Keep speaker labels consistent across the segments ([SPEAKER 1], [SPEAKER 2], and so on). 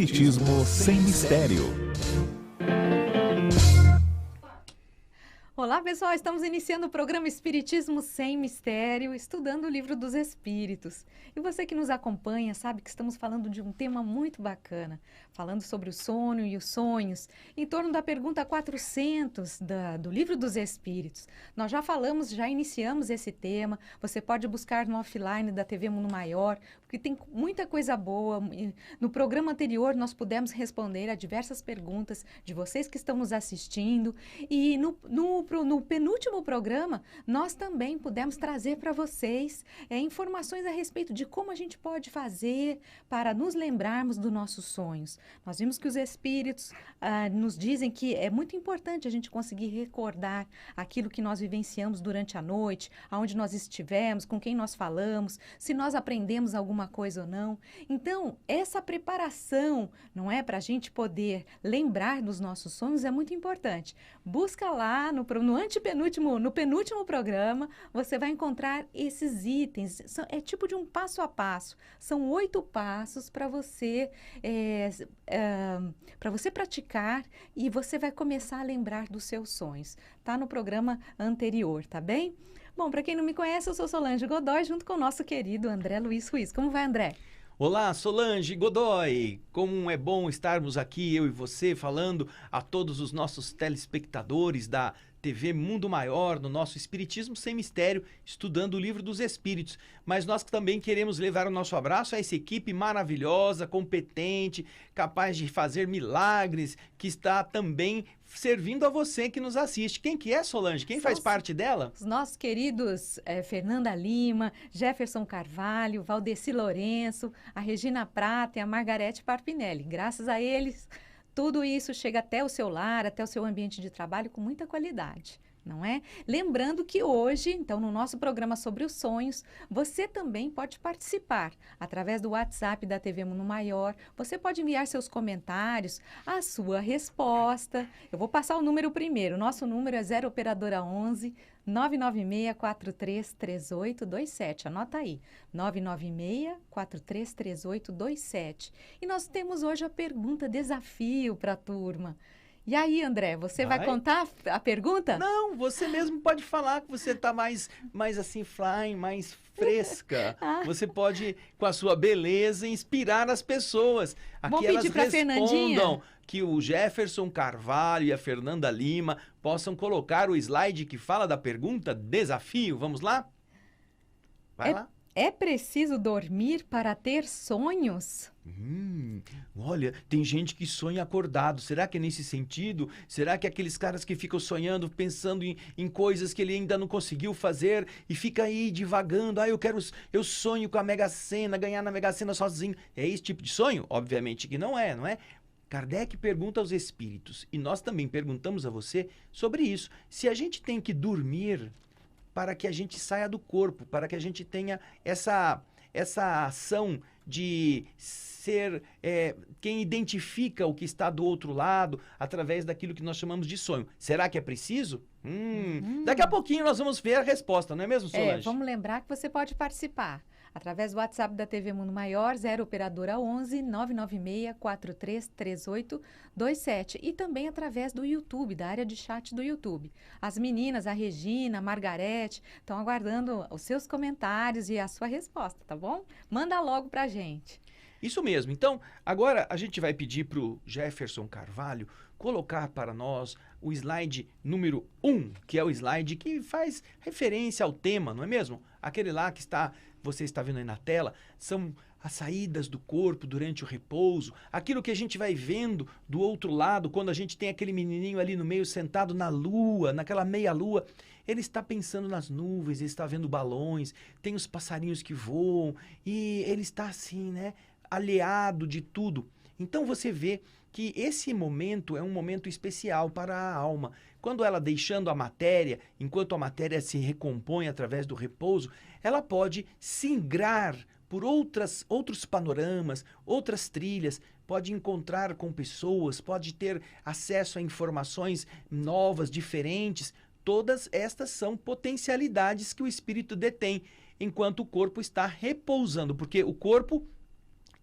[SPEAKER 1] Espiritismo sem mistério.
[SPEAKER 2] Olá pessoal, estamos iniciando o programa Espiritismo Sem Mistério, estudando o Livro dos Espíritos. E você que nos acompanha sabe que estamos falando de um tema muito bacana, falando sobre o sono e os sonhos, em torno da pergunta 400 do Livro dos Espíritos. Nós já falamos, já iniciamos esse tema, você pode buscar no offline da TV Mundo Maior, porque tem muita coisa boa. No programa anterior nós pudemos responder a diversas perguntas de vocês que estão nos assistindo e no penúltimo programa, nós também pudemos trazer para vocês informações a respeito de como a gente pode fazer para nos lembrarmos dos nossos sonhos. Nós vimos que os espíritos nos dizem que é muito importante a gente conseguir recordar aquilo que nós vivenciamos durante a noite, aonde nós estivemos, com quem nós falamos, se nós aprendemos alguma coisa ou não. Então, essa preparação, não é, para a gente poder lembrar dos nossos sonhos é muito importante. Busca lá no penúltimo programa, você vai encontrar esses itens. É tipo de um passo a passo. São 8 passos para você praticar e você vai começar a lembrar dos seus sonhos. Tá no programa anterior, tá bem? Bom, para quem não me conhece, eu sou Solange Godoy, junto com o nosso querido André Luiz Ruiz. Como vai, André?
[SPEAKER 3] Olá, Solange Godoy! Como é bom estarmos aqui, eu e você, falando a todos os nossos telespectadores da TV Mundo Maior, no nosso Espiritismo Sem Mistério, estudando o Livro dos Espíritos. Mas nós também queremos levar o nosso abraço a essa equipe maravilhosa, competente, capaz de fazer milagres, que está também servindo a você que nos assiste. Quem que é, Solange? Quem faz parte dela?
[SPEAKER 2] Os nossos queridos Fernanda Lima, Jefferson Carvalho, Valdeci Lourenço, a Regina Prata e a Margarete Parpinelli. Graças a eles, tudo isso chega até o seu lar, até o seu ambiente de trabalho com muita qualidade, não é? Lembrando que hoje, então, no nosso programa sobre os sonhos, você também pode participar através do WhatsApp da TV Mundo Maior. Você pode enviar seus comentários, a sua resposta. Eu vou passar o número primeiro. Nosso número é 0 operadora 11 996-433827. Anota aí, 996-433827. E nós temos hoje a pergunta desafio para a turma. E aí, André, você vai contar a pergunta?
[SPEAKER 3] Não, você mesmo pode falar que você está mais assim, flying, mais fresca. Você pode, com a sua beleza, inspirar as pessoas. Aqui
[SPEAKER 2] vamos pedir para a Fernandinha
[SPEAKER 3] que o Jefferson Carvalho e a Fernanda Lima possam colocar o slide que fala da pergunta desafio. Vamos lá? Vai lá.
[SPEAKER 2] É preciso dormir para ter sonhos?
[SPEAKER 3] Olha, tem gente que sonha acordado. Será que é nesse sentido? Será que aqueles caras que ficam sonhando, pensando em coisas que ele ainda não conseguiu fazer e fica aí divagando? Eu sonho com a Mega Sena, ganhar na Mega Sena sozinho. É esse tipo de sonho? Obviamente que não é, não é? Kardec pergunta aos espíritos, e nós também perguntamos a você sobre isso. Se a gente tem que dormir para que a gente saia do corpo, para que a gente tenha essa ação de ser quem identifica o que está do outro lado através daquilo que nós chamamos de sonho. Será que é preciso? Daqui a pouquinho nós vamos ver a resposta, não é mesmo, Solange?
[SPEAKER 2] Vamos lembrar que você pode participar através do WhatsApp da TV Mundo Maior, 0 operadora 11 996-433827 e também através do YouTube, da área de chat do YouTube. As meninas, a Regina, a Margarete, estão aguardando os seus comentários e a sua resposta, tá bom? Manda logo pra gente.
[SPEAKER 3] Isso mesmo. Então, agora a gente vai pedir para o Jefferson Carvalho colocar para nós o slide número 1, que é o slide que faz referência ao tema, não é mesmo? Aquele lá que você está vendo aí na tela, são as saídas do corpo durante o repouso, aquilo que a gente vai vendo do outro lado, quando a gente tem aquele menininho ali no meio sentado na lua, naquela meia-lua, ele está pensando nas nuvens, ele está vendo balões, tem os passarinhos que voam, e ele está assim, né, alheado de tudo. Então você vê que esse momento é um momento especial para a alma. Quando ela deixando a matéria, enquanto a matéria se recompõe através do repouso, ela pode singrar por outros panoramas, outras trilhas, pode encontrar com pessoas, pode ter acesso a informações novas, diferentes. Todas estas são potencialidades que o espírito detém, enquanto o corpo está repousando, porque o corpo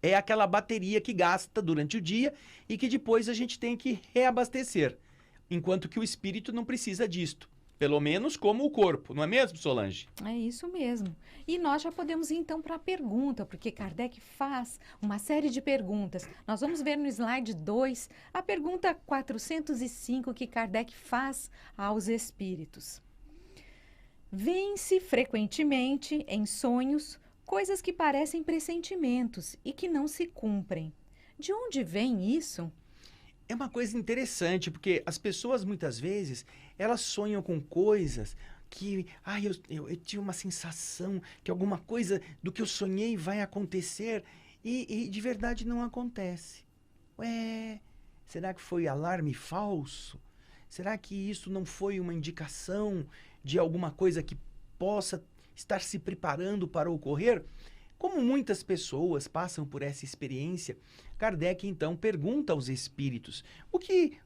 [SPEAKER 3] é aquela bateria que gasta durante o dia e que depois a gente tem que reabastecer, enquanto que o espírito não precisa disto. Pelo menos como o corpo, não é mesmo, Solange?
[SPEAKER 2] É isso mesmo. E nós já podemos ir então para a pergunta, porque Kardec faz uma série de perguntas. Nós vamos ver no slide 2 a pergunta 405 que Kardec faz aos espíritos. Vêem-se frequentemente em sonhos coisas que parecem pressentimentos e que não se cumprem. De onde vem isso?
[SPEAKER 3] É uma coisa interessante, porque as pessoas muitas vezes, elas sonham com coisas que, eu tive uma sensação que alguma coisa do que eu sonhei vai acontecer e de verdade não acontece. Ué, será que foi alarme falso? Será que isso não foi uma indicação de alguma coisa que possa estar se preparando para ocorrer? Como muitas pessoas passam por essa experiência, Kardec então pergunta aos espíritos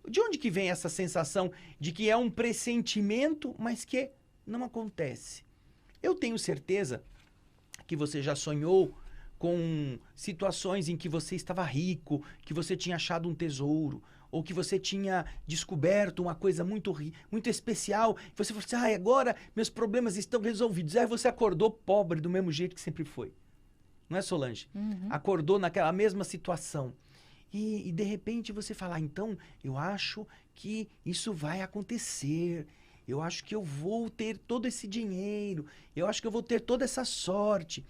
[SPEAKER 3] de onde que vem essa sensação de que é um pressentimento, mas que não acontece. Eu tenho certeza que você já sonhou com situações em que você estava rico, que você tinha achado um tesouro, ou que você tinha descoberto uma coisa muito especial, e você falou assim, agora meus problemas estão resolvidos. Aí você acordou pobre do mesmo jeito que sempre foi. Não é, Solange?
[SPEAKER 2] Uhum.
[SPEAKER 3] Acordou naquela mesma situação. E de repente você fala, então, eu acho que isso vai acontecer. Eu acho que eu vou ter todo esse dinheiro. Eu acho que eu vou ter toda essa sorte.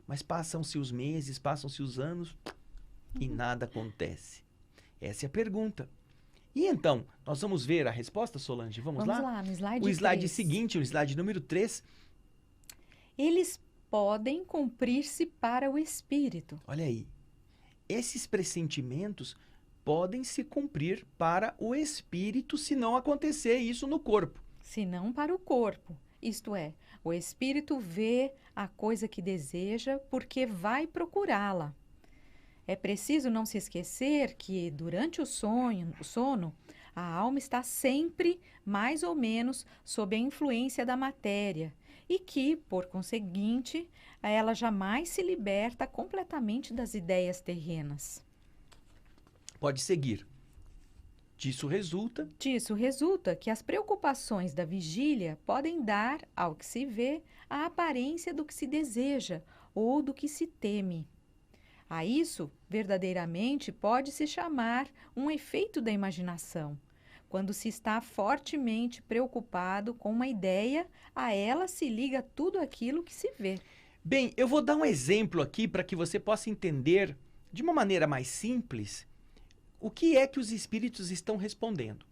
[SPEAKER 3] Mas passam-se os meses, passam-se os anos e nada acontece. Essa é a pergunta. E então, nós vamos ver a resposta, Solange? Vamos lá?
[SPEAKER 2] Vamos lá, no slide
[SPEAKER 3] O slide
[SPEAKER 2] 3.
[SPEAKER 3] seguinte, o slide número 3.
[SPEAKER 2] Eles podem cumprir-se para o espírito.
[SPEAKER 3] Olha aí. Esses pressentimentos podem se cumprir para o espírito se não acontecer isso no corpo.
[SPEAKER 2] Se não para o corpo. Isto é, o espírito vê a coisa que deseja porque vai procurá-la. É preciso não se esquecer que durante o sono, a alma está sempre, mais ou menos, sob a influência da matéria e que, por conseguinte, ela jamais se liberta completamente das ideias terrenas.
[SPEAKER 3] Pode seguir. Disso resulta
[SPEAKER 2] que as preocupações da vigília podem dar ao que se vê a aparência do que se deseja ou do que se teme. A isso, verdadeiramente, pode-se chamar um efeito da imaginação. Quando se está fortemente preocupado com uma ideia, a ela se liga tudo aquilo que se vê.
[SPEAKER 3] Bem, eu vou dar um exemplo aqui para que você possa entender, de uma maneira mais simples, o que é que os espíritos estão respondendo.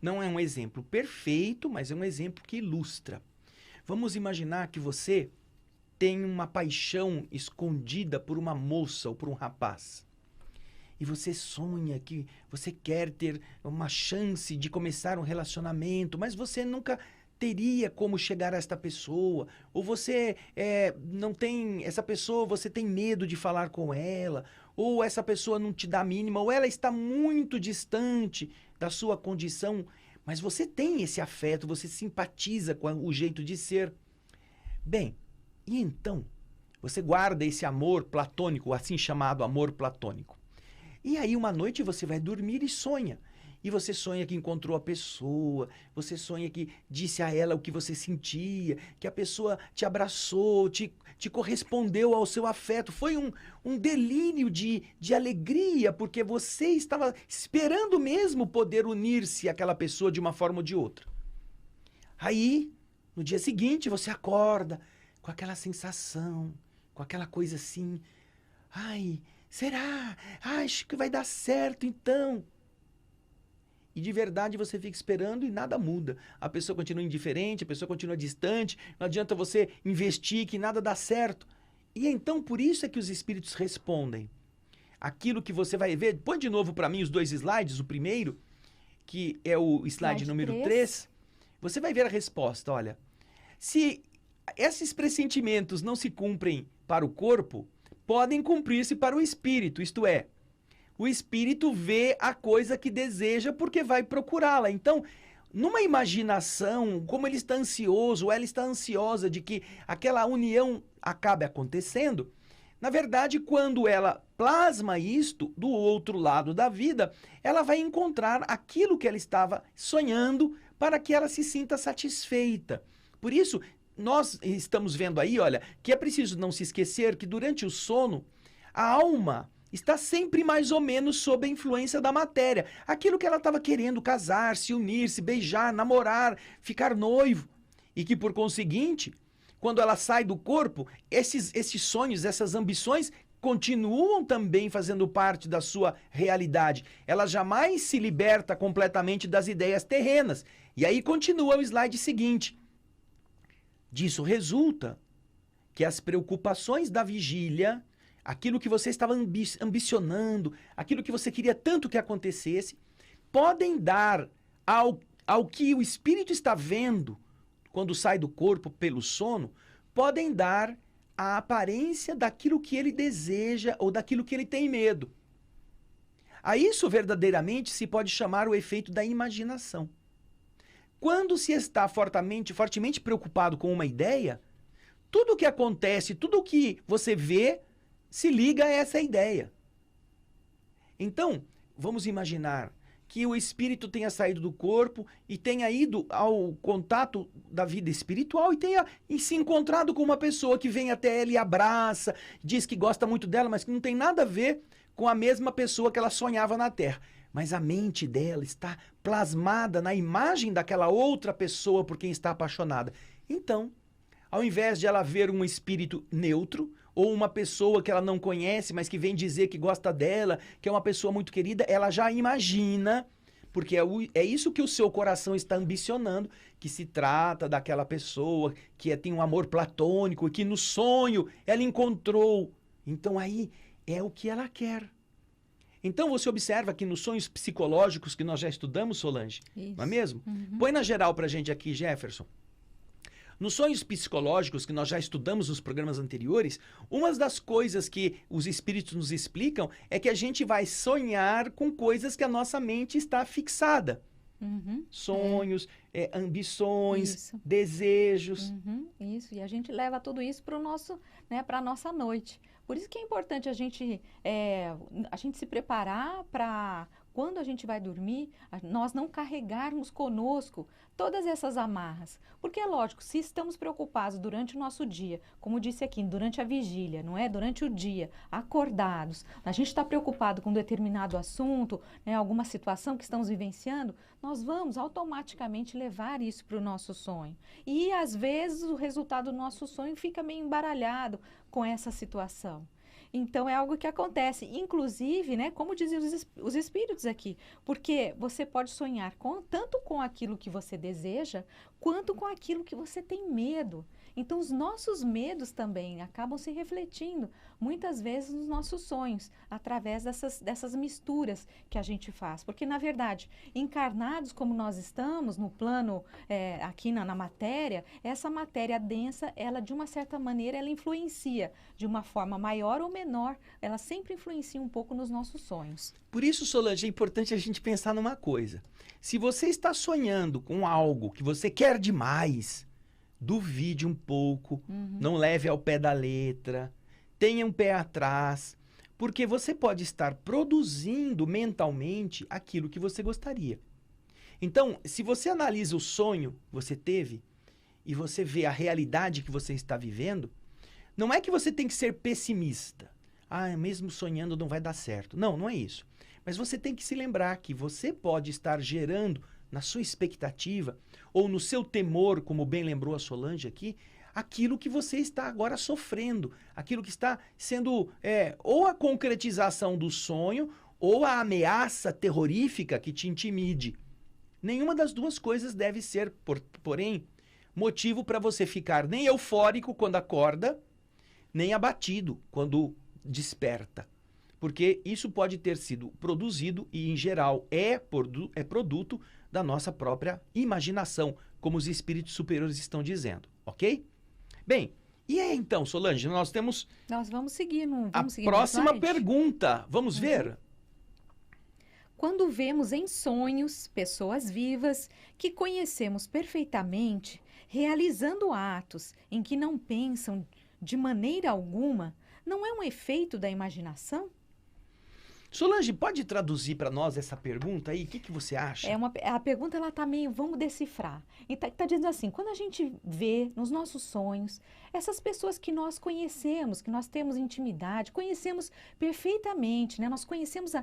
[SPEAKER 3] Não é um exemplo perfeito, mas é um exemplo que ilustra. Vamos imaginar que você tem uma paixão escondida por uma moça ou por um rapaz. E você sonha que você quer ter uma chance de começar um relacionamento, mas você nunca teria como chegar a esta pessoa. Ou você não tem essa pessoa, você tem medo de falar com ela. Ou essa pessoa não te dá a mínima, ou ela está muito distante da sua condição. Mas você tem esse afeto, você simpatiza com o jeito de ser. Bem, e então, você guarda esse amor platônico, assim chamado amor platônico. E aí uma noite você vai dormir e sonha. E você sonha que encontrou a pessoa, você sonha que disse a ela o que você sentia, que a pessoa te abraçou, te correspondeu ao seu afeto. Foi um delírio de alegria, porque você estava esperando mesmo poder unir-se àquela pessoa de uma forma ou de outra. Aí, no dia seguinte, você acorda com aquela sensação, com aquela coisa assim, será? Acho que vai dar certo então. E de verdade você fica esperando e nada muda. A pessoa continua indiferente, a pessoa continua distante, não adianta você investir que nada dá certo. E então por isso é que os espíritos respondem. Aquilo que você vai ver, põe de novo para mim os dois slides, o primeiro, que é o slide número 3. Você vai ver a resposta, olha. Se esses pressentimentos não se cumprem para o corpo, podem cumprir-se para o espírito, isto é, o espírito vê a coisa que deseja porque vai procurá-la. Então, numa imaginação, como ele está ansioso, ou ela está ansiosa de que aquela união acabe acontecendo, Na verdade, quando ela plasma isto do outro lado da vida, ela vai encontrar aquilo que ela estava sonhando para que ela se sinta satisfeita. Por isso, nós estamos vendo aí, olha, que é preciso não se esquecer que durante o sono, a alma está sempre mais ou menos sob a influência da matéria. Aquilo que ela estava querendo casar, se unir, se beijar, namorar, ficar noivo. E que, por conseguinte, quando ela sai do corpo, esses sonhos, essas ambições continuam também fazendo parte da sua realidade. Ela jamais se liberta completamente das ideias terrenas. E aí continua o slide seguinte. Disso resulta que as preocupações da vigília, aquilo que você estava ambicionando, aquilo que você queria tanto que acontecesse, podem dar ao que o espírito está vendo quando sai do corpo pelo sono, podem dar a aparência daquilo que ele deseja ou daquilo que ele tem medo. A isso verdadeiramente se pode chamar o efeito da imaginação. Quando se está fortemente preocupado com uma ideia, tudo o que acontece, tudo o que você vê, se liga a essa ideia. Então, vamos imaginar que o espírito tenha saído do corpo e tenha ido ao contato da vida espiritual e tenha se encontrado com uma pessoa que vem até ela e abraça, diz que gosta muito dela, mas que não tem nada a ver com a mesma pessoa que ela sonhava na Terra. Mas a mente dela está plasmada na imagem daquela outra pessoa por quem está apaixonada. Então, ao invés de ela ver um espírito neutro, ou uma pessoa que ela não conhece, mas que vem dizer que gosta dela, que é uma pessoa muito querida, ela já imagina, porque é isso que o seu coração está ambicionando, que se trata daquela pessoa que tem um amor platônico, e que no sonho ela encontrou. Então aí é o que ela quer. Então você observa que nos sonhos psicológicos que nós já estudamos, Solange,
[SPEAKER 2] Isso.
[SPEAKER 3] não é mesmo?
[SPEAKER 2] Uhum.
[SPEAKER 3] Põe na geral pra gente aqui, Jefferson. Nos sonhos psicológicos que nós já estudamos nos programas anteriores, uma das coisas que os espíritos nos explicam é que a gente vai sonhar com coisas que a nossa mente está fixada.
[SPEAKER 2] Uhum.
[SPEAKER 3] Sonhos, ambições,
[SPEAKER 2] Isso.
[SPEAKER 3] desejos.
[SPEAKER 2] Uhum, isso, e a gente leva tudo isso para a nossa noite. Por isso que é importante a gente se preparar para, quando a gente vai dormir, nós não carregarmos conosco todas essas amarras. Porque é lógico, se estamos preocupados durante o nosso dia, como disse aqui, durante a vigília, não é? Durante o dia, acordados, a gente está preocupado com um determinado assunto, né, alguma situação que estamos vivenciando, nós vamos automaticamente levar isso para o nosso sonho. E às vezes o resultado do nosso sonho fica meio embaralhado com essa situação. Então, é algo que acontece, inclusive, né, como dizem os espíritos aqui, porque você pode sonhar tanto com aquilo que você deseja, quanto com aquilo que você tem medo. Então, os nossos medos também acabam se refletindo, muitas vezes, nos nossos sonhos, através dessas misturas que a gente faz. Porque, na verdade, encarnados como nós estamos, no plano, aqui na matéria, essa matéria densa, ela, de uma certa maneira, ela influencia de uma forma maior ou menor, ela sempre influencia um pouco nos nossos sonhos.
[SPEAKER 3] Por isso, Solange, é importante a gente pensar numa coisa. Se você está sonhando com algo que você quer demais, duvide um pouco, não leve ao pé da letra, tenha um pé atrás, porque você pode estar produzindo mentalmente aquilo que você gostaria. Então, se você analisa o sonho que você teve e você vê a realidade que você está vivendo, não é que você tem que ser pessimista. Mesmo sonhando não vai dar certo. Não, não é isso. Mas você tem que se lembrar que você pode estar gerando na sua expectativa ou no seu temor, como bem lembrou a Solange aqui, aquilo que você está agora sofrendo, aquilo que está sendo ou a concretização do sonho ou a ameaça terrorífica que te intimide. Nenhuma das duas coisas deve ser, porém, motivo para você ficar nem eufórico quando acorda, nem abatido quando desperta. Porque isso pode ter sido produzido e, em geral, é produto da nossa própria imaginação, como os espíritos superiores estão dizendo, ok? Bem, e aí então, Solange, nós temos
[SPEAKER 2] Nós vamos seguir no
[SPEAKER 3] próxima
[SPEAKER 2] slide?
[SPEAKER 3] pergunta. Vamos ver?
[SPEAKER 2] Quando vemos em sonhos pessoas vivas que conhecemos perfeitamente, realizando atos em que não pensam de maneira alguma, não é um efeito da imaginação?
[SPEAKER 3] Solange, pode traduzir para nós essa pergunta aí? O que você acha?
[SPEAKER 2] A pergunta, ela tá meio, vamos decifrar. E tá dizendo assim, quando a gente vê nos nossos sonhos, essas pessoas que nós conhecemos, que nós temos intimidade, conhecemos perfeitamente, né? Nós conhecemos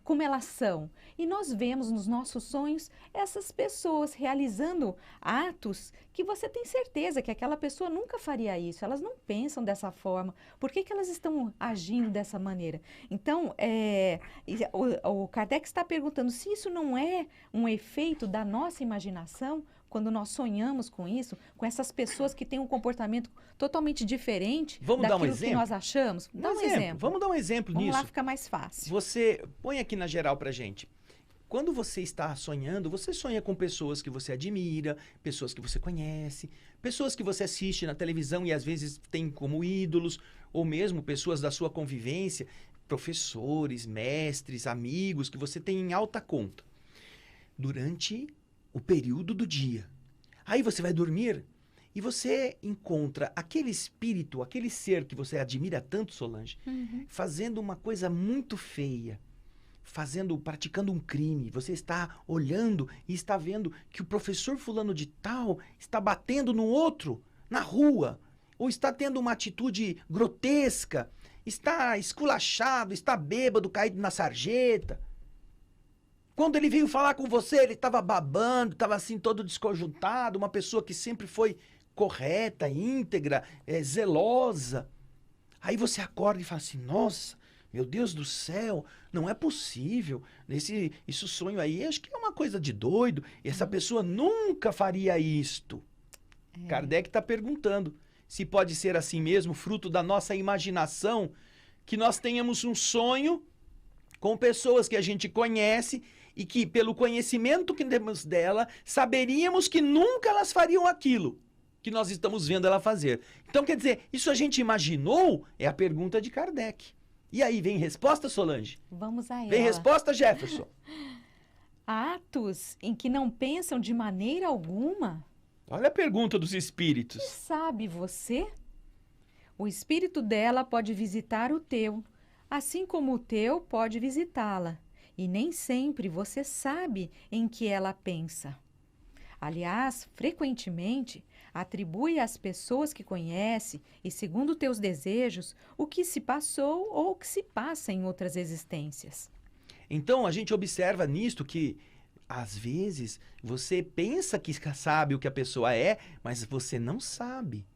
[SPEAKER 2] como elas são. E nós vemos nos nossos sonhos essas pessoas realizando atos que você tem certeza que aquela pessoa nunca faria isso. Elas não pensam dessa forma. Por que que elas estão agindo dessa maneira? Então, o Kardec está perguntando se isso não é um efeito da nossa imaginação, quando nós sonhamos com isso, com essas pessoas que têm um comportamento totalmente diferente daquilo que nós achamos. Dá um exemplo.
[SPEAKER 3] Vamos dar um exemplo nisso.
[SPEAKER 2] Vamos lá, fica mais fácil.
[SPEAKER 3] Você põe aqui na geral pra gente. Quando você está sonhando, você sonha com pessoas que você admira, pessoas que você conhece, pessoas que você assiste na televisão e às vezes tem como ídolos, ou mesmo pessoas da sua convivência, professores, mestres, amigos que você tem em alta conta. Durante o período do dia. Aí você vai dormir e você encontra aquele espírito, aquele ser que você admira tanto, Solange, fazendo uma coisa muito feia. Praticando um crime. Você está olhando e está vendo que o professor fulano de tal está batendo no outro na rua, ou está tendo uma atitude grotesca, está esculachado, está bêbado, caído na sarjeta. Quando ele veio falar com você, ele estava babando, estava assim todo desconjuntado, uma pessoa que sempre foi correta, íntegra, zelosa. Aí você acorda e fala assim, nossa, meu Deus do céu, não é possível. Isso sonho aí, acho que é uma coisa de doido. Essa pessoa nunca faria isto. Kardec está perguntando se pode ser assim mesmo, fruto da nossa imaginação, que nós tenhamos um sonho com pessoas que a gente conhece e que, pelo conhecimento que temos dela, saberíamos que nunca elas fariam aquilo que nós estamos vendo ela fazer. Então, quer dizer, isso a gente imaginou? É a pergunta de Kardec. E aí, vem resposta, Solange?
[SPEAKER 2] Vamos a ela.
[SPEAKER 3] Vem resposta, Jefferson?
[SPEAKER 2] Atos em que não pensam de maneira alguma?
[SPEAKER 3] Olha a pergunta dos espíritos.
[SPEAKER 2] Que sabe você? O espírito dela pode visitar o teu, assim como o teu pode visitá-la. E nem sempre você sabe em que ela pensa. Aliás, frequentemente, atribui às pessoas que conhece e segundo teus desejos o que se passou ou o que se passa em outras existências.
[SPEAKER 3] Então, a gente observa nisto que, às vezes, você pensa que sabe o que a pessoa é, mas você não sabe.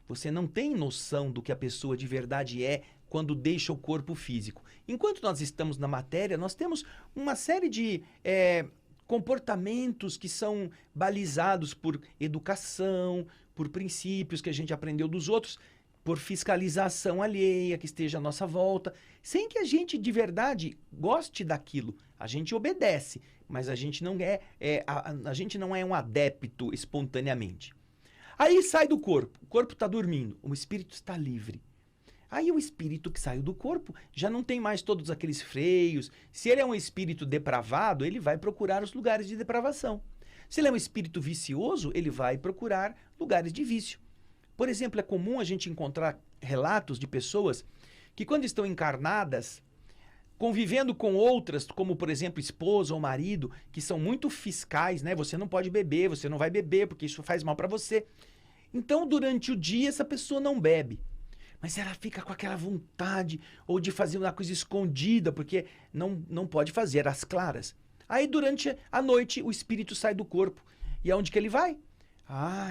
[SPEAKER 3] Você não tem noção do que a pessoa de verdade é quando deixa o corpo físico. Enquanto nós estamos na matéria, nós temos uma série de comportamentos que são balizados por educação, por princípios que a gente aprendeu dos outros, por fiscalização alheia que esteja à nossa volta, sem que a gente de verdade goste daquilo. A gente obedece, mas a gente não a gente não é um adepto espontaneamente. Aí sai do corpo, o corpo está dormindo, o espírito está livre. Aí o espírito que saiu do corpo já não tem mais todos aqueles freios. Se ele é um espírito depravado, ele vai procurar os lugares de depravação. Se ele é um espírito vicioso, ele vai procurar lugares de vício. Por exemplo, é comum a gente encontrar relatos de pessoas que quando estão encarnadas, convivendo com outras, como por exemplo esposa ou marido, que são muito fiscais, né? Você não pode beber, você não vai beber porque isso faz mal para você. Então, durante o dia, essa pessoa não bebe. Mas ela fica com aquela vontade ou de fazer uma coisa escondida, porque não pode fazer às claras. Aí, durante a noite, o espírito sai do corpo. E aonde que ele vai?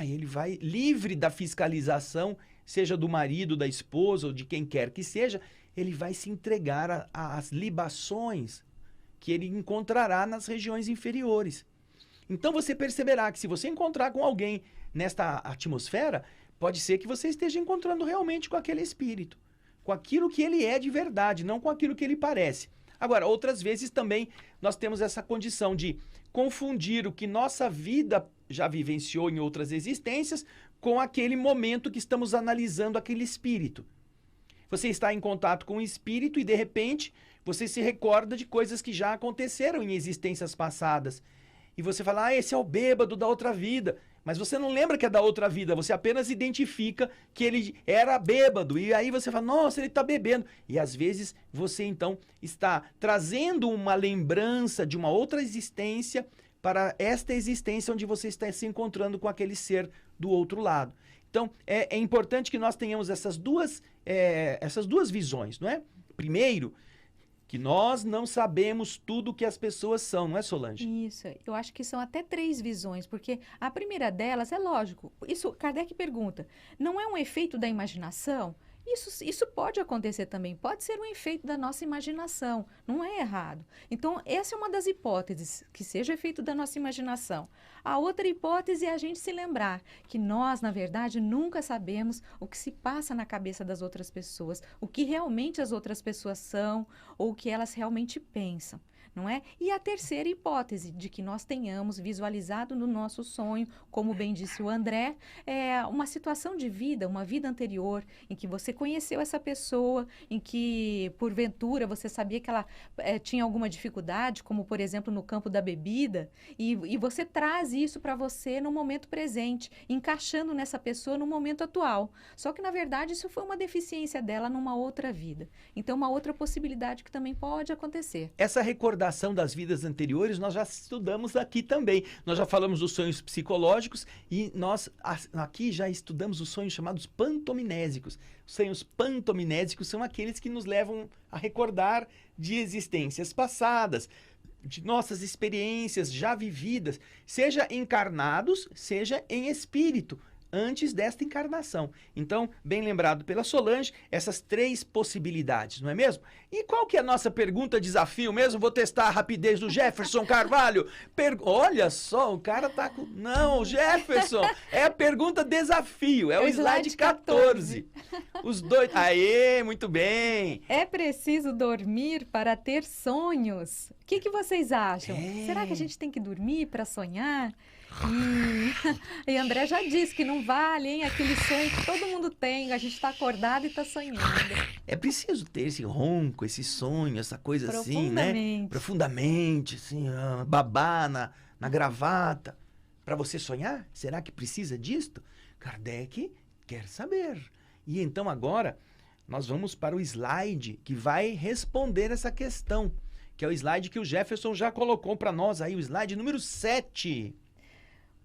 [SPEAKER 3] Ele vai livre da fiscalização, seja do marido, da esposa ou de quem quer que seja, ele vai se entregar às libações que ele encontrará nas regiões inferiores. Então, você perceberá que se você encontrar com alguém nesta atmosfera, pode ser que você esteja encontrando realmente com aquele espírito, com aquilo que ele é de verdade, não com aquilo que ele parece. Agora, outras vezes também nós temos essa condição de confundir o que nossa vida já vivenciou em outras existências com aquele momento que estamos analisando aquele espírito. Você está em contato com o espírito e, de repente, você se recorda de coisas que já aconteceram em existências passadas. E você fala, esse é o bêbado da outra vida. mas você não lembra que é da outra vida, você apenas identifica que ele era bêbado, e aí você fala, nossa, ele está bebendo. E às vezes você então está trazendo uma lembrança de uma outra existência para esta existência onde você está se encontrando com aquele ser do outro lado. Então, é importante que nós tenhamos essas duas visões, não é? Primeiro, que nós não sabemos tudo que as pessoas são, não é, Solange?
[SPEAKER 2] Isso, eu acho que são até 3 visões, porque a primeira delas é lógico. Isso, Kardec pergunta, não é um efeito da imaginação? Isso pode acontecer também, pode ser um efeito da nossa imaginação, não é errado. Então, essa é uma das hipóteses, que seja efeito da nossa imaginação. A outra hipótese é a gente se lembrar que nós, na verdade, nunca sabemos o que se passa na cabeça das outras pessoas, o que realmente as outras pessoas são ou o que elas realmente pensam. Não é? E a terceira hipótese, de que nós tenhamos visualizado no nosso sonho, como bem disse o André, uma situação de vida, uma vida anterior, em que você conheceu essa pessoa, em que, porventura, você sabia que ela tinha alguma dificuldade, como, por exemplo, no campo da bebida, e você traz isso para você no momento presente, encaixando nessa pessoa no momento atual. Só que, na verdade, isso foi uma deficiência dela numa outra vida. Então, uma outra possibilidade que também pode acontecer.
[SPEAKER 3] Essa recordação das vidas anteriores nós já estudamos aqui também. Nós já falamos dos sonhos psicológicos e nós aqui já estudamos os sonhos chamados pantominésicos. Os sonhos pantominésicos são aqueles que nos levam a recordar de existências passadas, de nossas experiências já vividas, seja encarnados, seja em espírito, antes desta encarnação. Então, bem lembrado pela Solange, essas 3 possibilidades, não é mesmo? E qual que é a nossa pergunta desafio mesmo? Vou testar a rapidez do Jefferson Carvalho. Olha só, o cara tá com... Não, Jefferson, é a pergunta desafio, é o slide 14. Os dois... Aê, muito bem.
[SPEAKER 2] É preciso dormir para ter sonhos? O que vocês acham? Será que a gente tem que dormir para sonhar? E André já disse que não vale, hein? Aquele sonho que todo mundo tem, a gente está acordado e está sonhando.
[SPEAKER 3] É preciso ter esse ronco, esse sonho, essa coisa assim, né? Profundamente, assim, babar na gravata. Para você sonhar? Será que precisa disto? Kardec quer saber. E então agora nós vamos para o slide que vai responder essa questão, que é o slide que o Jefferson já colocou para nós aí, o slide número 7.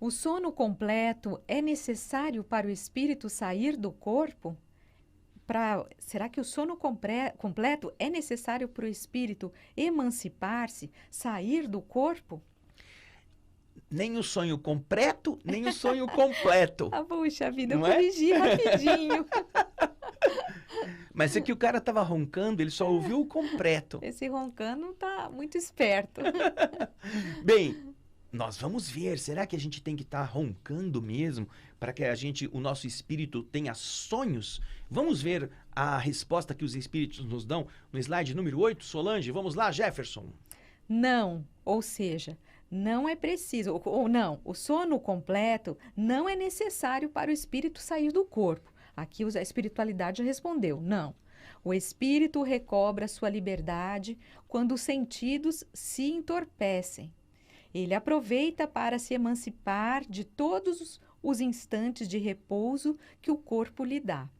[SPEAKER 2] O sono completo é necessário para o espírito sair do corpo? Será que o sono completo é necessário para o espírito emancipar-se, sair do corpo?
[SPEAKER 3] Nem o sonho completo, nem o sonho completo.
[SPEAKER 2] Ah, puxa vida, eu corrigi rapidinho.
[SPEAKER 3] Mas é que o cara estava roncando, ele só ouviu o completo.
[SPEAKER 2] Esse roncando tá muito esperto.
[SPEAKER 3] Bem, nós vamos ver, será que a gente tem que estar roncando mesmo para que o nosso espírito tenha sonhos? Vamos ver a resposta que os espíritos nos dão no slide número 8, Solange. Vamos lá, Jefferson.
[SPEAKER 2] Não, ou seja, não é preciso, ou não, o sono completo não é necessário para o espírito sair do corpo. Aqui a espiritualidade respondeu, não. O espírito recobra sua liberdade quando os sentidos se entorpecem. Ele aproveita para se emancipar de todos os instantes de repouso que o corpo lhe dá.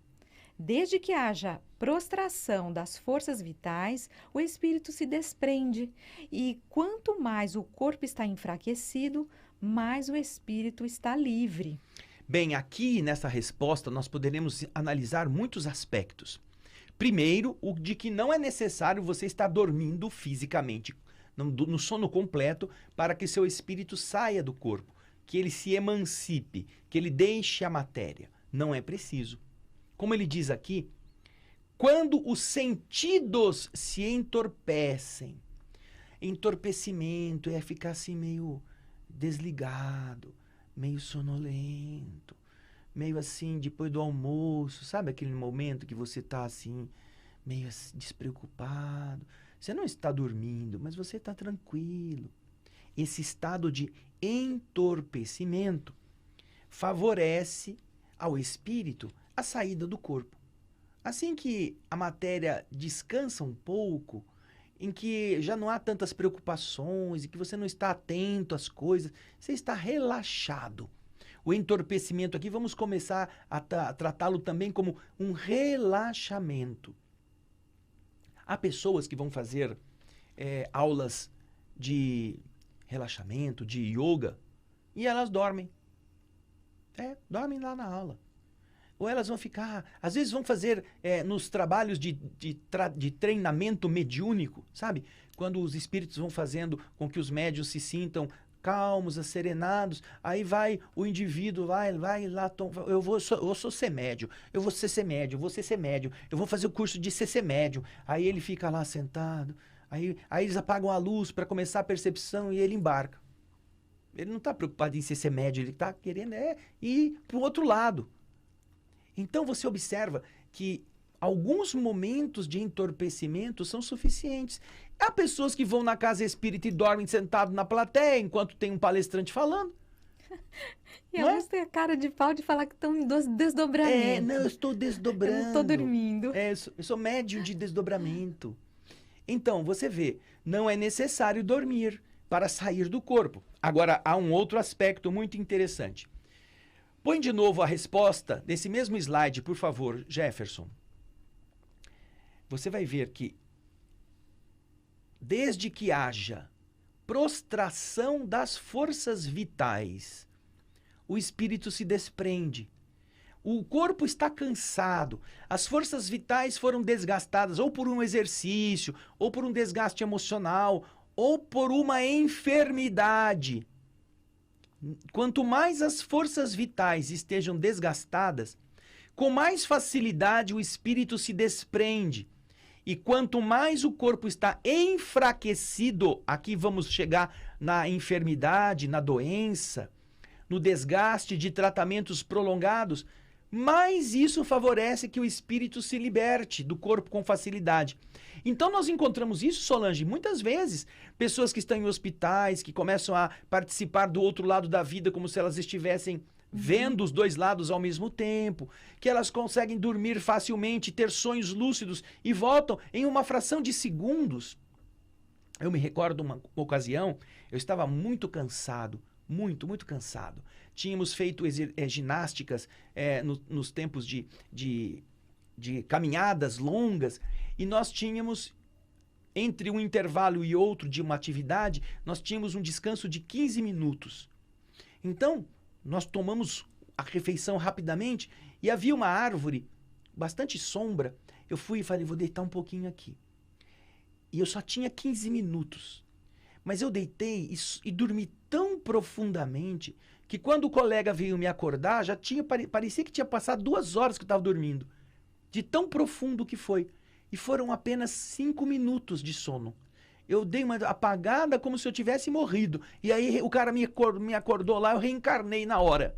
[SPEAKER 2] Desde que haja prostração das forças vitais, o espírito se desprende, e quanto mais o corpo está enfraquecido, mais o espírito está livre.
[SPEAKER 3] Bem, aqui nessa resposta nós poderemos analisar muitos aspectos. Primeiro, o de que não é necessário você estar dormindo fisicamente, no sono completo, para que seu espírito saia do corpo, que ele se emancipe, que ele deixe a matéria. Não é preciso. Como ele diz aqui, quando os sentidos se entorpecem, entorpecimento é ficar assim meio desligado, meio sonolento, meio assim depois do almoço, sabe aquele momento que você está assim, meio despreocupado. Você não está dormindo, mas você está tranquilo. Esse estado de entorpecimento favorece ao espírito a saída do corpo. Assim que a matéria descansa um pouco, em que já não há tantas preocupações, e que você não está atento às coisas, você está relaxado. O entorpecimento aqui, vamos começar a tratá-lo também como um relaxamento. Há pessoas que vão fazer aulas de relaxamento, de yoga, e elas dormem. Dormem lá na aula. Ou elas vão ficar, às vezes vão fazer nos trabalhos de treinamento mediúnico, sabe? Quando os espíritos vão fazendo com que os médiuns se sintam calmos, asserenados, aí vai o indivíduo, vai lá, eu sou ser médium, eu vou ser médium, eu vou fazer o curso de ser médium. Aí ele fica lá sentado, aí eles apagam a luz para começar a percepção e ele embarca. Ele não está preocupado em ser médium, ele está querendo ir para o outro lado. Então você observa que alguns momentos de entorpecimento são suficientes. Há pessoas que vão na casa espírita e dormem sentado na plateia enquanto tem um palestrante falando.
[SPEAKER 2] E alguns têm a cara de pau de falar que estão em desdobramento.
[SPEAKER 3] Não, eu estou desdobrando.
[SPEAKER 2] Eu não estou dormindo.
[SPEAKER 3] Eu sou médium de desdobramento. Então, você vê, não é necessário dormir para sair do corpo. Agora, há um outro aspecto muito interessante. Põe de novo a resposta nesse mesmo slide, por favor, Jefferson. Você vai ver que, desde que haja prostração das forças vitais, o espírito se desprende. O corpo está cansado, as forças vitais foram desgastadas ou por um exercício, ou por um desgaste emocional, ou por uma enfermidade. Quanto mais as forças vitais estejam desgastadas, com mais facilidade o espírito se desprende. E quanto mais o corpo está enfraquecido, aqui vamos chegar na enfermidade, na doença, no desgaste de tratamentos prolongados, mais isso favorece que o espírito se liberte do corpo com facilidade. Então nós encontramos isso, Solange, muitas vezes, pessoas que estão em hospitais, que começam a participar do outro lado da vida como se elas estivessem vendo os dois lados ao mesmo tempo, que elas conseguem dormir facilmente, ter sonhos lúcidos e voltam em uma fração de segundos. Eu me recordo uma ocasião, eu estava muito cansado, muito cansado. Tínhamos feito ginásticas nos tempos de caminhadas longas e nós tínhamos, entre um intervalo e outro de uma atividade, nós tínhamos um descanso de 15 minutos. Então, nós tomamos a refeição rapidamente e havia uma árvore, bastante sombra. Eu fui e falei, vou deitar um pouquinho aqui. E eu só tinha 15 minutos. Mas eu deitei e dormi tão profundamente que quando o colega veio me acordar, parecia que tinha passado 2 horas que eu estava dormindo. De tão profundo que foi. E foram apenas 5 minutos de sono. Eu dei uma apagada como se eu tivesse morrido. E aí o cara me acordou lá, eu reencarnei na hora.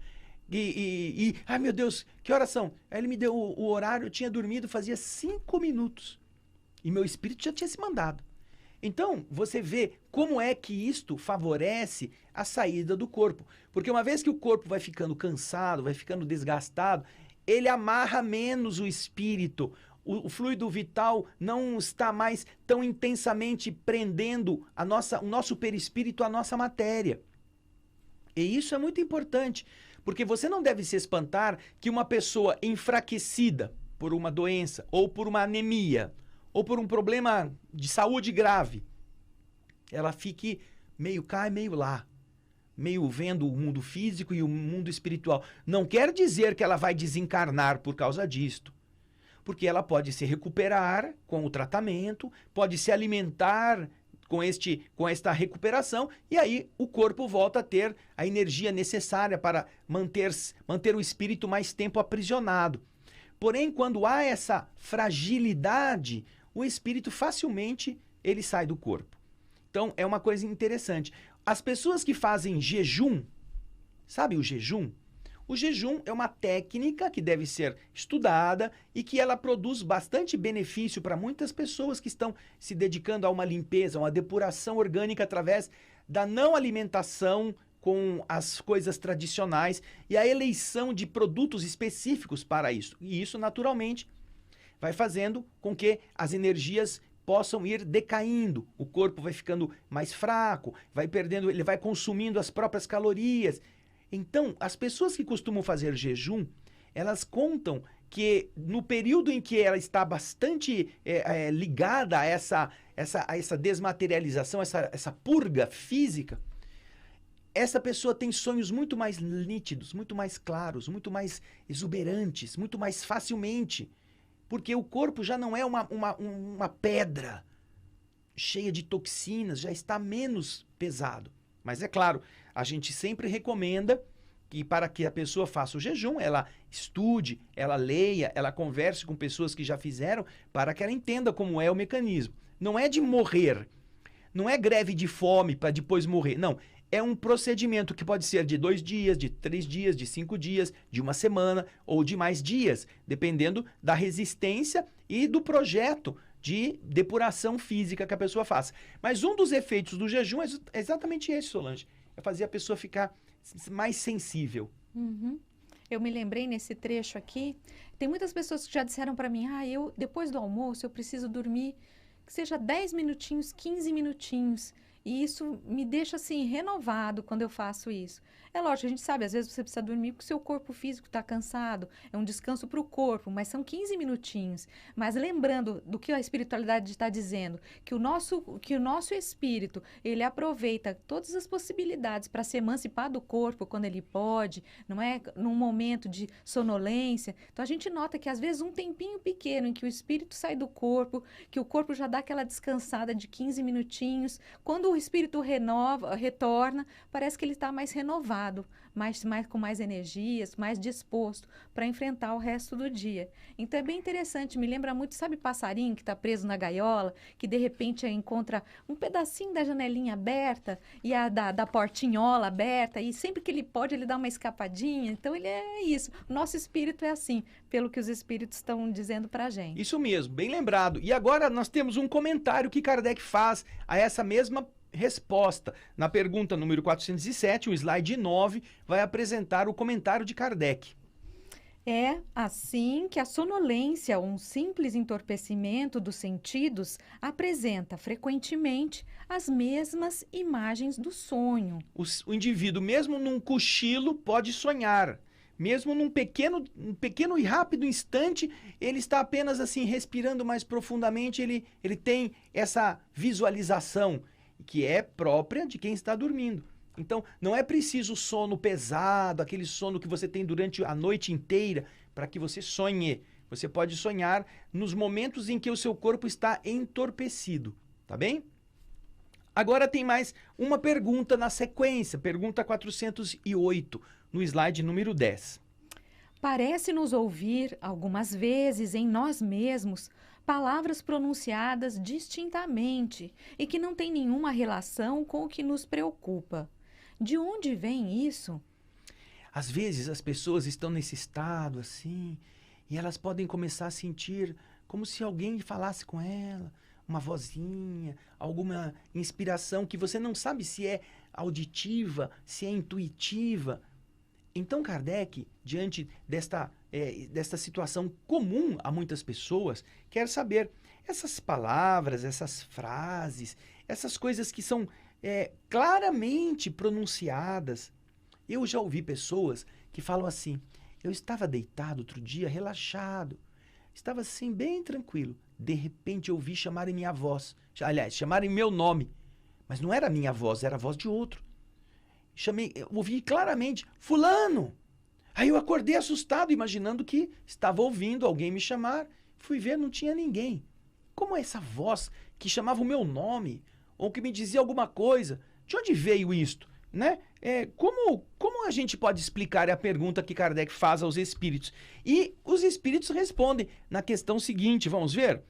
[SPEAKER 3] Ai meu Deus, que horas são? Aí ele me deu o horário, eu tinha dormido fazia 5 minutos. E meu espírito já tinha se mandado. Então, você vê como é que isto favorece a saída do corpo. Porque uma vez que o corpo vai ficando cansado, vai ficando desgastado, ele amarra menos o espírito. O fluido vital não está mais tão intensamente prendendo o nosso perispírito à nossa matéria. E isso é muito importante, porque você não deve se espantar que uma pessoa enfraquecida por uma doença, ou por uma anemia, ou por um problema de saúde grave, ela fique meio cá e meio lá, meio vendo o mundo físico e o mundo espiritual. Não quer dizer que ela vai desencarnar por causa disto. Porque ela pode se recuperar com o tratamento, pode se alimentar com esta recuperação, e aí o corpo volta a ter a energia necessária para manter o espírito mais tempo aprisionado. Porém, quando há essa fragilidade, o espírito facilmente ele sai do corpo. Então, é uma coisa interessante. As pessoas que fazem jejum, sabe o jejum? O jejum é uma técnica que deve ser estudada e que ela produz bastante benefício para muitas pessoas que estão se dedicando a uma limpeza, a uma depuração orgânica através da não alimentação com as coisas tradicionais e a eleição de produtos específicos para isso. E isso, naturalmente, vai fazendo com que as energias possam ir decaindo. O corpo vai ficando mais fraco, vai perdendo, ele vai consumindo as próprias calorias. Então, as pessoas que costumam fazer jejum, elas contam que no período em que ela está bastante ligada a essa desmaterialização, essa purga física, essa pessoa tem sonhos muito mais nítidos, muito mais claros, muito mais exuberantes, muito mais facilmente. Porque o corpo já não é uma pedra cheia de toxinas, já está menos pesado. Mas é claro, a gente sempre recomenda que para que a pessoa faça o jejum, ela estude, ela leia, ela converse com pessoas que já fizeram, para que ela entenda como é o mecanismo. Não é de morrer, não é greve de fome para depois morrer, não. É um procedimento que pode ser de 2 dias, de 3 dias, de 5 dias, de 1 semana ou de mais dias, dependendo da resistência e do projeto de depuração física que a pessoa faça. Mas um dos efeitos do jejum é exatamente esse, Solange. É fazer a pessoa ficar mais sensível.
[SPEAKER 2] Uhum. Eu me lembrei nesse trecho aqui, tem muitas pessoas que já disseram para mim, eu depois do almoço eu preciso dormir, que seja 10 minutinhos, 15 minutinhos. E isso me deixa assim renovado quando eu faço isso. É lógico, a gente sabe, às vezes você precisa dormir porque o seu corpo físico está cansado, é um descanso para o corpo, mas são 15 minutinhos. Mas lembrando do que a espiritualidade está dizendo, que o nosso espírito, ele aproveita todas as possibilidades para se emancipar do corpo quando ele pode, não é? Num momento de sonolência. Então a gente nota que às vezes um tempinho pequeno em que o espírito sai do corpo, que o corpo já dá aquela descansada de 15 minutinhos, quando o espírito retorna, parece que ele está mais renovado, com mais energias, mais disposto para enfrentar o resto do dia. Então é bem interessante, me lembra muito, sabe passarinho que está preso na gaiola, que de repente encontra um pedacinho da janelinha aberta e a da portinhola aberta, e sempre que ele pode ele dá uma escapadinha. Então ele é isso, nosso espírito é assim, pelo que os espíritos estão dizendo para a gente.
[SPEAKER 3] Isso mesmo, bem lembrado. E agora nós temos um comentário que Kardec faz a essa mesma resposta. Na pergunta número 407, o slide 9 vai apresentar o comentário de Kardec.
[SPEAKER 2] É assim que a sonolência, um simples entorpecimento dos sentidos, apresenta frequentemente as mesmas imagens do sonho.
[SPEAKER 3] O indivíduo, mesmo num cochilo, pode sonhar. Mesmo num pequeno e rápido instante, ele está apenas assim respirando mais profundamente, ele tem essa visualização que é própria de quem está dormindo. Então, não é preciso sono pesado, aquele sono que você tem durante a noite inteira, para que você sonhe. Você pode sonhar nos momentos em que o seu corpo está entorpecido, tá bem? Agora tem mais uma pergunta na sequência, pergunta 408, no slide número 10.
[SPEAKER 2] Parece-nos ouvir, algumas vezes, em nós mesmos, palavras pronunciadas distintamente e que não têm nenhuma relação com o que nos preocupa. De onde vem isso?
[SPEAKER 3] Às vezes as pessoas estão nesse estado assim, e elas podem começar a sentir como se alguém falasse com ela, uma vozinha, alguma inspiração que você não sabe se é auditiva, se é intuitiva. Então Kardec, diante desta situação comum a muitas pessoas, quer saber essas palavras, essas frases, essas coisas que são claramente pronunciadas. Eu já ouvi pessoas que falam assim, eu estava deitado outro dia, relaxado, estava assim bem tranquilo, de repente eu ouvi chamarem minha voz, aliás, chamarem meu nome, mas não era a minha voz, era a voz de outro. Eu ouvi claramente, fulano. Aí eu acordei assustado, imaginando que estava ouvindo alguém me chamar. Fui ver, não tinha ninguém. Como é essa voz que chamava o meu nome? Ou que me dizia alguma coisa? De onde veio isto? Né? Como a gente pode explicar a pergunta que Kardec faz aos espíritos? E os espíritos respondem na questão seguinte, vamos ver?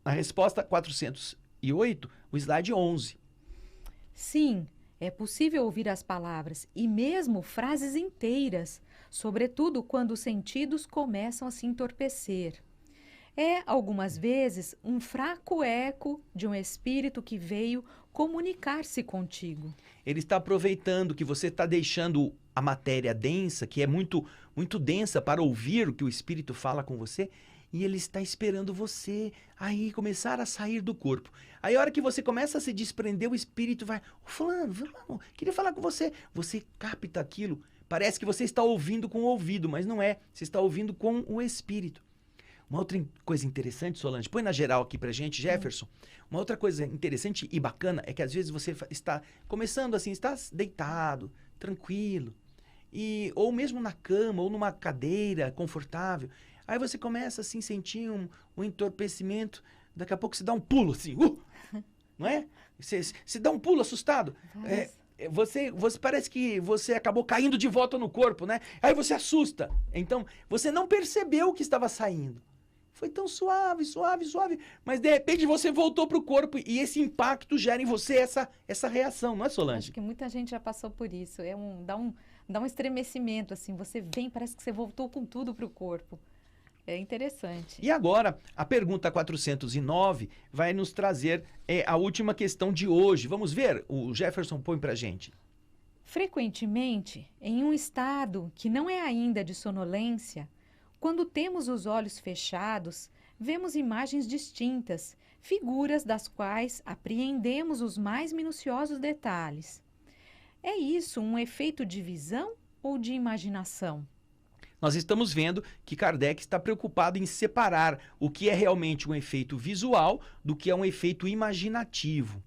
[SPEAKER 3] Na resposta 408, o slide 11.
[SPEAKER 2] Sim, é possível ouvir as palavras e mesmo frases inteiras, sobretudo quando os sentidos começam a se entorpecer. É, algumas vezes, um fraco eco de um espírito que veio comunicar-se contigo.
[SPEAKER 3] Ele está aproveitando que você está deixando a matéria densa, que é muito, muito densa para ouvir o que o espírito fala com você, e ele está esperando você aí começar a sair do corpo. Aí a hora que você começa a se desprender, o espírito vai, fulano, queria falar com você. Você capta aquilo, Parece que você está ouvindo com o ouvido, mas não é. Você está ouvindo com o espírito. Uma outra coisa interessante, Solange, põe na geral aqui pra gente, Jefferson. Uma outra coisa interessante e bacana é que às vezes você está começando assim, está deitado, tranquilo, ou mesmo na cama, ou numa cadeira confortável. Aí você começa assim, sentir um entorpecimento, daqui a pouco você dá um pulo assim, não é? Você dá um pulo assustado. Você parece que você acabou caindo de volta no corpo, né? Aí você assusta. Então, você não percebeu o que estava saindo. Foi tão suave, suave, suave. Mas, de repente, você voltou para o corpo e esse impacto gera em você essa reação, não é, Solange?
[SPEAKER 2] Acho que muita gente já passou por isso. Dá um estremecimento, assim. Você vem, parece que você voltou com tudo para o corpo. É interessante.
[SPEAKER 3] E agora, a pergunta 409 vai nos trazer a última questão de hoje. Vamos ver? O Jefferson põe para a gente.
[SPEAKER 2] Frequentemente, em um estado que não é ainda de sonolência, quando temos os olhos fechados, vemos imagens distintas, figuras das quais apreendemos os mais minuciosos detalhes. É isso um efeito de visão ou de imaginação?
[SPEAKER 3] Nós estamos vendo que Kardec está preocupado em separar o que é realmente um efeito visual do que é um efeito imaginativo.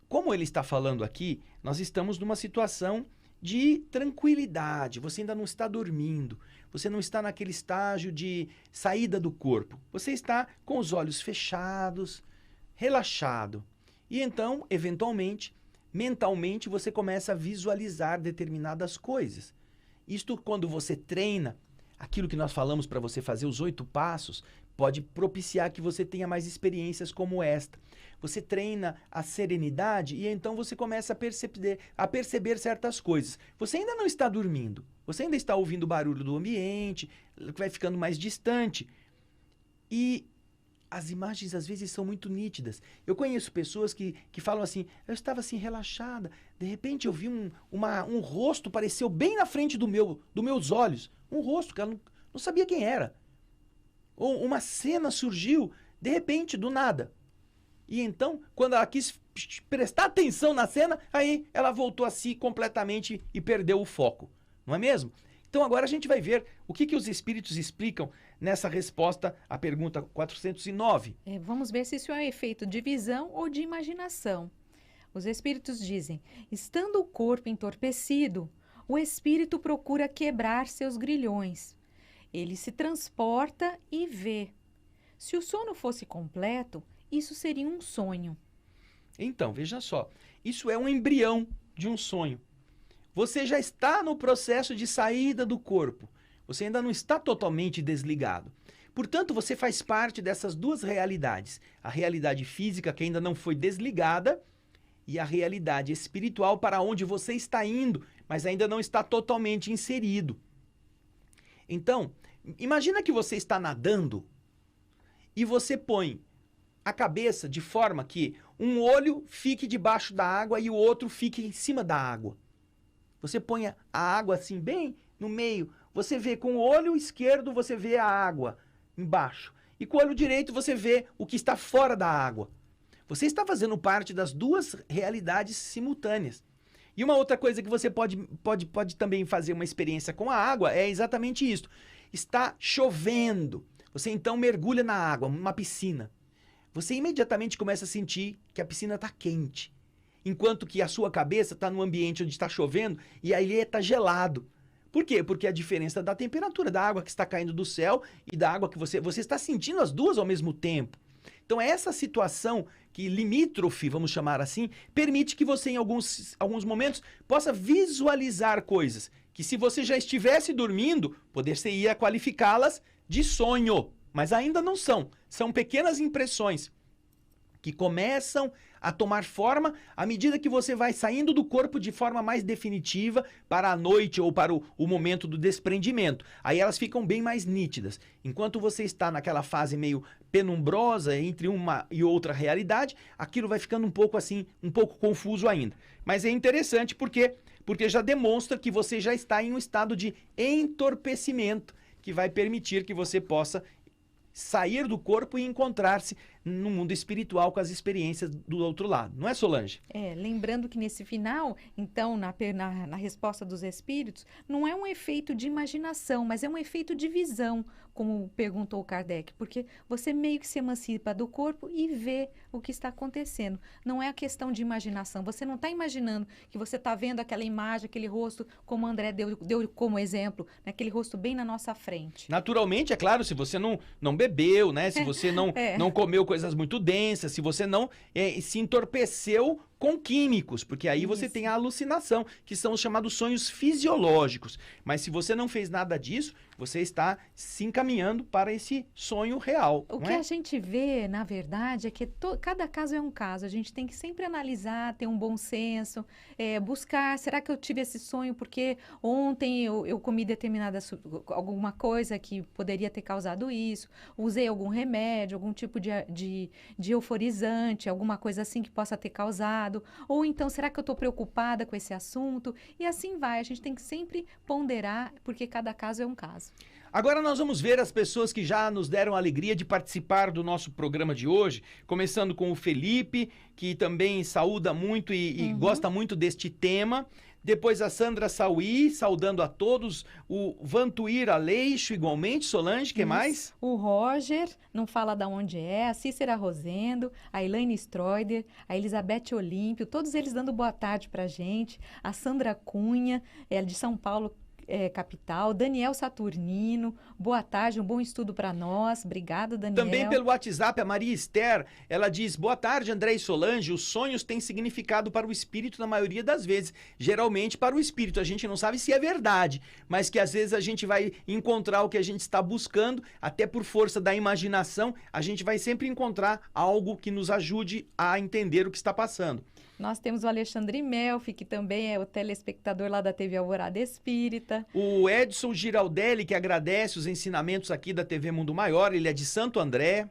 [SPEAKER 3] Como ele está falando aqui, nós estamos numa situação de tranquilidade. Você ainda não está dormindo, você não está naquele estágio de saída do corpo. Você está com os olhos fechados, relaxado. E então, eventualmente, mentalmente, você começa a visualizar determinadas coisas. Isto, quando você treina, aquilo que nós falamos para você fazer, os 8 passos, pode propiciar que você tenha mais experiências como esta. Você treina a serenidade e então você começa a perceber certas coisas. Você ainda não está dormindo, você ainda está ouvindo o barulho do ambiente, vai ficando mais distante. E as imagens às vezes são muito nítidas. Eu conheço pessoas que falam assim, eu estava assim relaxada, de repente eu vi um rosto, apareceu bem na frente dos meus olhos. Um rosto que ela não sabia quem era. Ou uma cena surgiu, de repente, do nada. E então, quando ela quis prestar atenção na cena, aí ela voltou a si completamente e perdeu o foco. Não é mesmo? Então agora a gente vai ver o que os espíritos explicam nessa resposta à pergunta 409.
[SPEAKER 2] Vamos ver se isso é um efeito de visão ou de imaginação. Os espíritos dizem, estando o corpo entorpecido, o espírito procura quebrar seus grilhões. Ele se transporta e vê. Se o sono fosse completo, isso seria um sonho.
[SPEAKER 3] Então, veja só, isso é um embrião de um sonho. Você já está no processo de saída do corpo. Você ainda não está totalmente desligado. Portanto, você faz parte dessas duas realidades. A realidade física, que ainda não foi desligada, e a realidade espiritual para onde você está indo, mas ainda não está totalmente inserido. Então, imagina que você está nadando e você põe a cabeça de forma que um olho fique debaixo da água e o outro fique em cima da água. Você põe a água assim bem no meio, você vê com o olho esquerdo, você vê a água embaixo. E com o olho direito você vê o que está fora da água. Você está fazendo parte das duas realidades simultâneas. E uma outra coisa que você pode também fazer uma experiência com a água é exatamente isso. Está chovendo. Você então mergulha na água, numa piscina. Você imediatamente começa a sentir que a piscina está quente. Enquanto que a sua cabeça está num ambiente onde está chovendo e aí está gelado. Por quê? Porque a diferença da temperatura da água que está caindo do céu e da água que você está sentindo as duas ao mesmo tempo. Então essa situação que limítrofe, vamos chamar assim, permite que você em alguns momentos possa visualizar coisas que se você já estivesse dormindo, você ia qualificá-las de sonho, mas ainda não são. São pequenas impressões que começam a tomar forma à medida que você vai saindo do corpo de forma mais definitiva para a noite ou para o momento do desprendimento. Aí elas ficam bem mais nítidas. Enquanto você está naquela fase meio penumbrosa entre uma e outra realidade, aquilo vai ficando um pouco assim, um pouco confuso ainda. Mas é interessante porque já demonstra que você já está em um estado de entorpecimento que vai permitir que você possa sair do corpo e encontrar-se no mundo espiritual com as experiências do outro lado. Não é, Solange?
[SPEAKER 2] Lembrando que nesse final, então, na resposta dos espíritos, não é um efeito de imaginação, mas é um efeito de visão, como perguntou Kardec, porque você meio que se emancipa do corpo e vê o que está acontecendo. Não é a questão de imaginação. Você não está imaginando que você está vendo aquela imagem, aquele rosto, como o André deu como exemplo, né? Aquele rosto bem na nossa frente.
[SPEAKER 3] Naturalmente, é claro, se você não bebeu, né? Se você não comeu coisas muito densas, se você não se entorpeceu com químicos, porque aí você tem a alucinação, que são os chamados sonhos fisiológicos. Mas se você não fez nada disso, você está se encaminhando para esse sonho real.
[SPEAKER 2] O que a gente vê, na verdade, é que cada caso é um caso. A gente tem que sempre analisar, ter um bom senso, buscar, será que eu tive esse sonho porque ontem eu comi alguma coisa que poderia ter causado isso, usei algum remédio, algum tipo de euforizante, alguma coisa assim que possa ter causado, ou então, será que eu estou preocupada com esse assunto? E assim vai, a gente tem que sempre ponderar, porque cada caso é um caso.
[SPEAKER 3] Agora nós vamos ver as pessoas que já nos deram a alegria de participar do nosso programa de hoje, começando com o Felipe, que também saúda muito e gosta muito deste tema. Depois a Sandra Sauí, saudando a todos. O Vantuir Aleixo, igualmente. Solange, que mais?
[SPEAKER 2] O Roger, não fala de onde é. A Cícera Rosendo, a Elaine Stroider, a Elizabeth Olímpio, todos eles dando boa tarde pra gente. A Sandra Cunha, de São Paulo, capital. Daniel Saturnino, boa tarde, um bom estudo para nós. Obrigada, Daniel.
[SPEAKER 3] Também pelo WhatsApp, a Maria Esther, ela diz: boa tarde, André e Solange. Os sonhos têm significado para o espírito na maioria das vezes. Geralmente para o espírito. A gente não sabe se é verdade, mas que às vezes a gente vai encontrar o que a gente está buscando, até por força da imaginação, a gente vai sempre encontrar algo que nos ajude a entender o que está passando.
[SPEAKER 2] Nós temos o Alexandre Melfi, que também é o telespectador lá da TV Alvorada Espírita.
[SPEAKER 3] O Edson Giraldelli, que agradece os ensinamentos aqui da TV Mundo Maior, ele é de Santo André.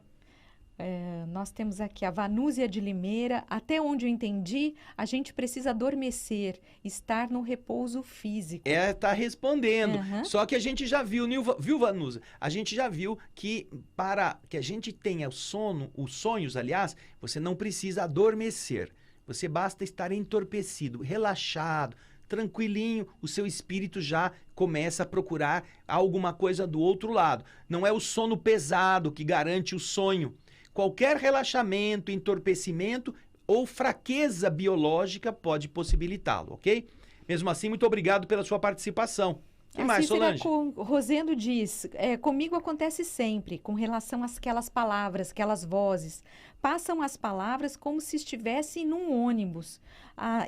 [SPEAKER 2] Nós temos aqui a Vanúzia de Limeira. Até onde eu entendi, a gente precisa adormecer, estar no repouso físico.
[SPEAKER 3] Tá respondendo. Só que a gente já viu, viu, Vanúzia? A gente já viu que para que a gente tenha sono, os sonhos, aliás, você não precisa adormecer. Você basta estar entorpecido, relaxado, tranquilinho, o seu espírito já começa a procurar alguma coisa do outro lado. Não é o sono pesado que garante o sonho. Qualquer relaxamento, entorpecimento ou fraqueza biológica pode possibilitá-lo, ok? Mesmo assim, muito obrigado pela sua participação. E mais, Solange?
[SPEAKER 2] Rosendo diz, comigo acontece sempre, com relação àquelas palavras, aquelas vozes. Passam as palavras como se estivessem num ônibus.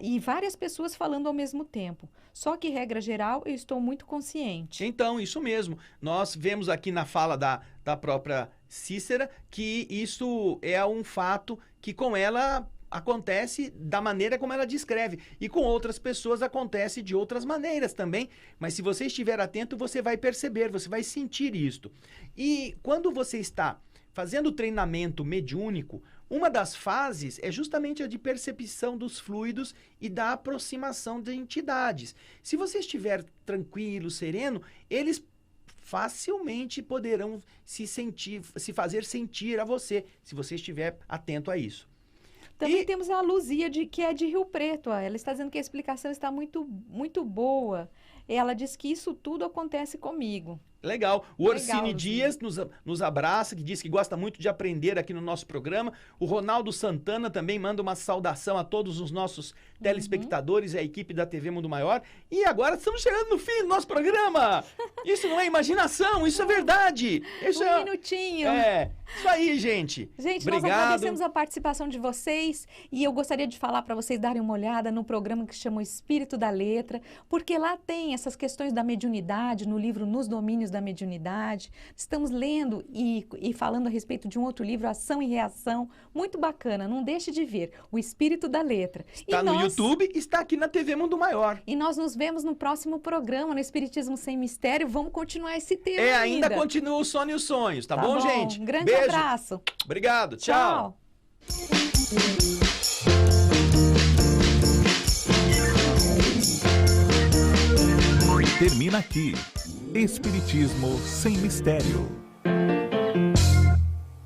[SPEAKER 2] E várias pessoas falando ao mesmo tempo. Só que, regra geral, eu estou muito consciente.
[SPEAKER 3] Então, isso mesmo. Nós vemos aqui na fala da própria Cícera que isso é um fato que com ela acontece da maneira como ela descreve. E com outras pessoas acontece de outras maneiras também. Mas se você estiver atento, você vai perceber, você vai sentir isto. E quando você está fazendo treinamento mediúnico, uma das fases é justamente a de percepção dos fluidos e da aproximação de entidades. Se você estiver tranquilo, sereno, eles facilmente poderão se fazer sentir a você, se você estiver atento a isso.
[SPEAKER 2] Também temos a Luzia, que é de Rio Preto. Ela está dizendo que a explicação está muito, muito boa. Ela diz que isso tudo acontece comigo.
[SPEAKER 3] Legal. O Orsini Dias nos abraça, que diz que gosta muito de aprender aqui no nosso programa. O Ronaldo Santana também manda uma saudação a todos os nossos telespectadores e a equipe da TV Mundo Maior. E agora estamos chegando no fim do nosso programa. Isso não é imaginação, isso é verdade. Isso
[SPEAKER 2] minutinho.
[SPEAKER 3] Isso aí, gente.
[SPEAKER 2] Gente,
[SPEAKER 3] obrigado.
[SPEAKER 2] Nós agradecemos a participação de vocês e eu gostaria de falar para vocês darem uma olhada no programa que se chama O Espírito da Letra, porque lá tem essas questões da mediunidade, no livro Nos Domínios da Mediunidade. Estamos lendo e falando a respeito de um outro livro, Ação e Reação, muito bacana, não deixe de ver, O Espírito da Letra.
[SPEAKER 3] Está no YouTube, está aqui na TV Mundo Maior.
[SPEAKER 2] E nós nos vemos no próximo programa, no Espiritismo Sem Mistério, vamos continuar esse tema
[SPEAKER 3] ainda continua o sono e os sonhos, tá bom, gente?
[SPEAKER 2] Um grande abraço.
[SPEAKER 3] Obrigado, tchau.
[SPEAKER 1] Termina aqui, Espiritismo Sem Mistério.